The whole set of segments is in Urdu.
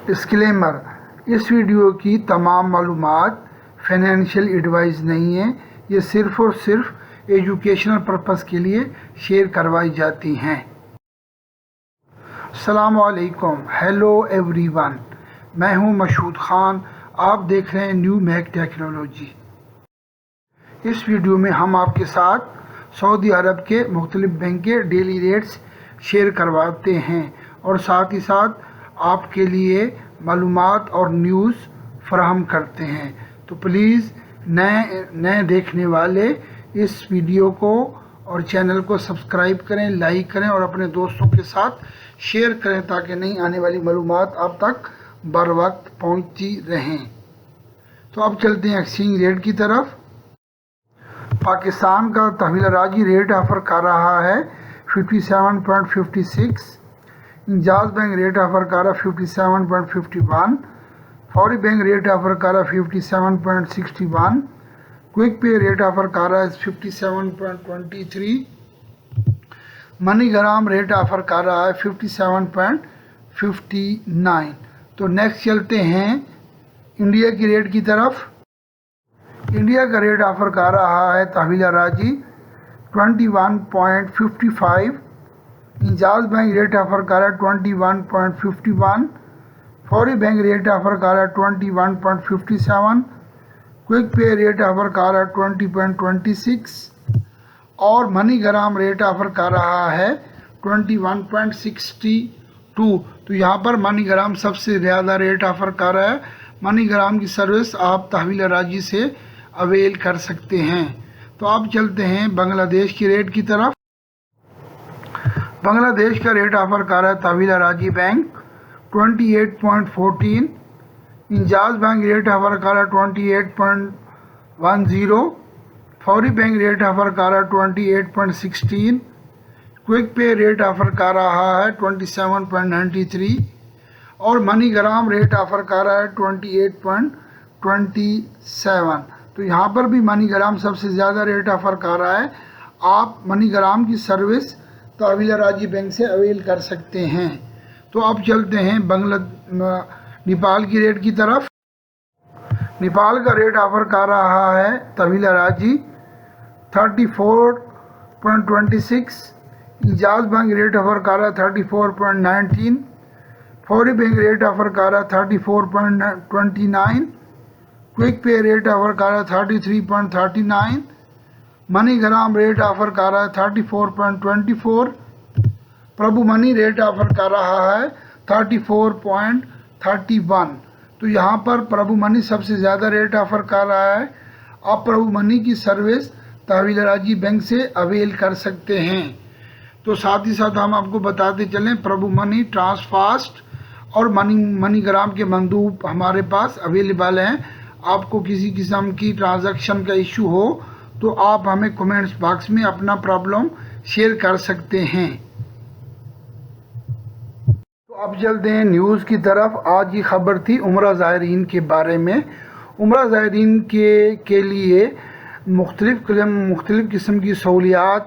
ڈسکلیمر: اس ویڈیو کی تمام معلومات فائنینشیل ایڈوائز نہیں ہیں، یہ صرف اور صرف ایجوکیشنل پرپس کے لیے شیئر کروائی جاتی ہیں۔ السلام علیکم، ہیلو ایوری ون، میں ہوں مشہود خان، آپ دیکھ رہے ہیں نیو میک ٹیکنالوجی۔ اس ویڈیو میں ہم آپ کے ساتھ سعودی عرب کے مختلف بینک کے ڈیلی ریٹس شیئر کرواتے ہیں اور ساتھ ہی ساتھ آپ کے لیے معلومات اور نیوز فراہم کرتے ہیں۔ تو پلیز نئے دیکھنے والے اس ویڈیو کو اور چینل کو سبسکرائب کریں، لائک کریں اور اپنے دوستوں کے ساتھ شیئر کریں تاکہ نئی آنے والی معلومات آپ تک بر وقت پہنچتی رہیں۔ تو اب چلتے ہیں ایکسچینج ریٹ کی طرف۔ پاکستان کا تحویل راجی ریٹ آفر کر رہا ہے 57.56، انجاز بینک ریٹ آفر کر رہا ہے 57.51، فوری بینک ریٹ آفر کر رہا ہے 57.61، کوئک پے ریٹ آفر کر رہا ہے 57.23، منی گرام ریٹ آفر کر رہا ہے 57.59۔ تو نیکسٹ چلتے ہیں انڈیا کی ریٹ کی طرف۔ انڈیا کا ریٹ آفر کر رہا ہے تحویل راجی 21.55، انجاز بینک ریٹ آفر کر رہا ہے 21.51، فوری بینک ریٹ آفر کر رہا ہے 21.57، کوئک پے ریٹ آفر کر رہا ہے 20.26 اور منی گرام ریٹ آفر کر رہا ہے 21.62۔ تو یہاں پر منی گرام سب سے زیادہ ریٹ آفر کر رہا ہے۔ منی گرام کی سروس آپ تحویل راجی سے اویل کر سکتے ہیں۔ تو اب چلتے ہیں بنگلہ دیش کی ریٹ کی طرف۔ بنگلہ دیش کا ریٹ آفر کر رہا ہے تحویل راجی بینک 28.14، انجاز بینک ریٹ آفر کر رہا ہے 28.10، فوری بینک ریٹ آفر کر رہا ہے 28.16، کوئک پے ریٹ آفر کر رہا ہے 27.93 اور منی گرام ریٹ آفر کر رہا ہے 28.27۔ تو یہاں پر بھی منی گرام سب سے زیادہ ریٹ آفر کر رہا ہے۔ آپ منی گرام کی سروس تحویل راجی بینک سے اویل کر سکتے ہیں۔ تو اب چلتے ہیں نیپال کی ریٹ کی طرف۔ نیپال کا ریٹ آفر کر رہا ہے تحویل راجی 34.26، انجاز بینک ریٹ آفر کر رہا ہے 34.19، فوری بینک ریٹ آفر کر رہا ہے 34.29، کوئک پے ریٹ آفر کر رہا ہے 33.39، منی گرام ریٹ آفر کر رہا ہے 34.24، پربھو منی ریٹ آفر کر رہا ہے 34.31۔ تو یہاں پر پربھو منی سب سے زیادہ ریٹ آفر کر رہا ہے۔ آپ پربھو منی کی سروس تحویل راجی بینک سے اویل کر سکتے ہیں۔ تو ساتھ ہی ساتھ ہم آپ کو بتاتے چلیں پربھو منی، ٹرانسفاسٹ اور منی گرام کے مندوب ہمارے پاس اویلیبل ہیں۔ آپ کو کسی قسم کی ٹرانزیکشن کا ایشو ہو تو آپ ہمیں کمنٹس باکس میں اپنا پرابلم شیئر کر سکتے ہیں۔ تو اب چلتے ہیں نیوز کی طرف۔ آج کی خبر تھی عمرہ زائرین کے بارے میں۔ عمرہ زائرین کے لیے مختلف قسم کی سہولیات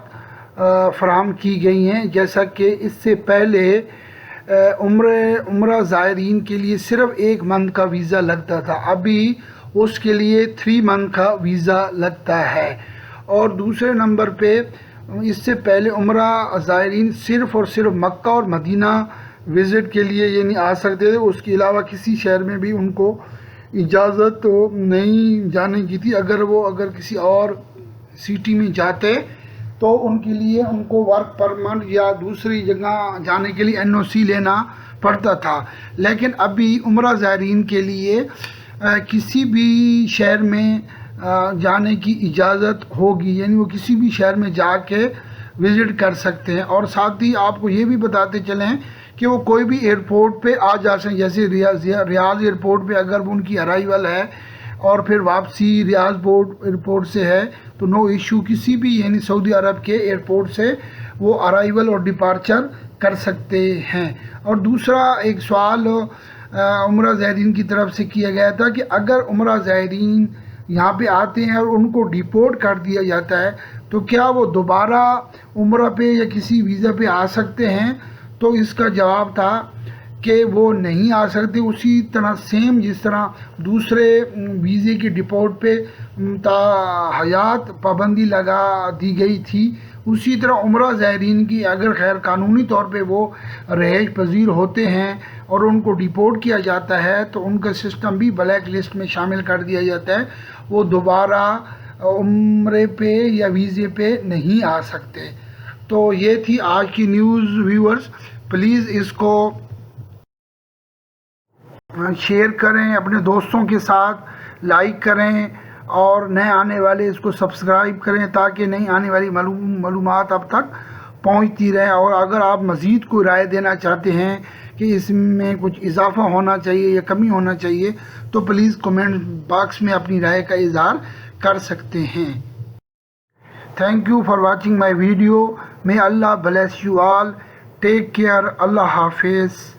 فراہم کی گئی ہیں، جیسا کہ اس سے پہلے عمرہ زائرین کے لیے صرف 1 منتھ کا ویزا لگتا تھا، ابھی اس کے لیے 3 منتھ کا ویزا لگتا ہے۔ اور دوسرے نمبر پہ اس سے پہلے عمرہ زائرین صرف اور صرف مکہ اور مدینہ وزٹ کے لیے یعنی آ سکتے تھے، اس کے علاوہ کسی شہر میں بھی ان کو اجازت نہیں جانے کی تھی۔ اگر کسی اور سٹی میں جاتے تو ان کے لیے ان کو ورک پرمٹ یا دوسری جگہ جانے کے لیے NOC لینا پڑتا تھا، لیکن ابھی عمرہ زائرین کے لیے کسی بھی شہر میں جانے کی اجازت ہوگی، یعنی وہ کسی بھی شہر میں جا کے وزٹ کر سکتے ہیں۔ اور ساتھ ہی آپ کو یہ بھی بتاتے چلیں کہ وہ کوئی بھی ایئرپورٹ پہ آ جا سکیں، جیسے ریاض ایئرپورٹ پہ اگر ان کی ارائیول ہے اور پھر واپسی ریاض ایئرپورٹ سے ہے تو نو ایشو، کسی بھی یعنی سعودی عرب کے ایئرپورٹ سے وہ ارائیول اور ڈپارچر کر سکتے ہیں۔ اور دوسرا ایک سوال عمرہ زائرین کی طرف سے کیا گیا تھا کہ اگر عمرہ زائرین یہاں پہ آتے ہیں اور ان کو ڈیپورٹ کر دیا جاتا ہے تو کیا وہ دوبارہ عمرہ پہ یا کسی ویزا پہ آ سکتے ہیں؟ تو اس کا جواب تھا کہ وہ نہیں آ سکتے، اسی طرح سیم جس طرح دوسرے ویزے کی ڈپورٹ پہ تا حیات پابندی لگا دی گئی تھی، اسی طرح عمرہ زائرین کی اگر غیر قانونی طور پہ وہ رہائش پذیر ہوتے ہیں اور ان کو ڈیپورٹ کیا جاتا ہے تو ان کا سسٹم بھی بلیک لسٹ میں شامل کر دیا جاتا ہے، وہ دوبارہ عمرے پہ یا ویزے پہ نہیں آ سکتے۔ تو یہ تھی آج کی نیوز ویورز، پلیز اس کو شیئر کریں اپنے دوستوں کے ساتھ، لائک کریں اور نئے آنے والے اس کو سبسکرائب کریں تاکہ نئی آنے والی معلومات اب تک پہنچتی رہیں۔ اور اگر آپ مزید کوئی رائے دینا چاہتے ہیں کہ اس میں کچھ اضافہ ہونا چاہیے یا کمی ہونا چاہیے تو پلیز کمنٹ باکس میں اپنی رائے کا اظہار کر سکتے ہیں۔ Thank you for watching my video, may Allah bless you all، take care, اللہ حافظ۔